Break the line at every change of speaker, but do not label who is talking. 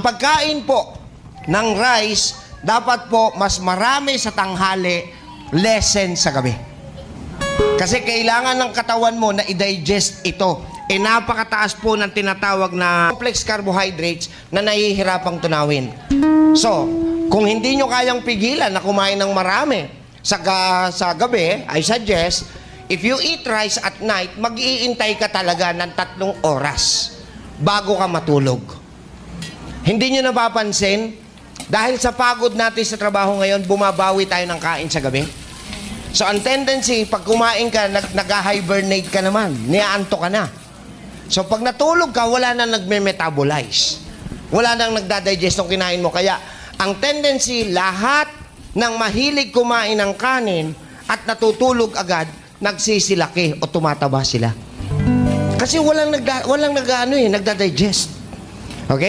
Ang pagkain po ng rice, dapat po mas marami sa tanghali, lessen sa gabi. Kasi kailangan ng katawan mo na i-digest ito. Napakataas po ng tinatawag na complex carbohydrates na nahihirapang tunawin. So, kung hindi nyo kayang pigilan na kumain ng marami sa gabi, I suggest, if you eat rice at night, mag-iintay ka talaga ng 3 oras bago ka matulog. Hindi nyo napapansin, dahil sa pagod natin sa trabaho ngayon, bumabawi tayo ng kain sa gabi. So, ang tendency, pag kumain ka, nag-hibernate ka naman, niaanto ka na. So, pag natulog ka, wala na nagme-metabolize. Wala nang nagdadigest ng kinain mo. Kaya, ang tendency, lahat ng mahilig kumain ng kanin at natutulog agad, nagsisilaki o tumataba sila. Kasi walang nagda-digest. Okay?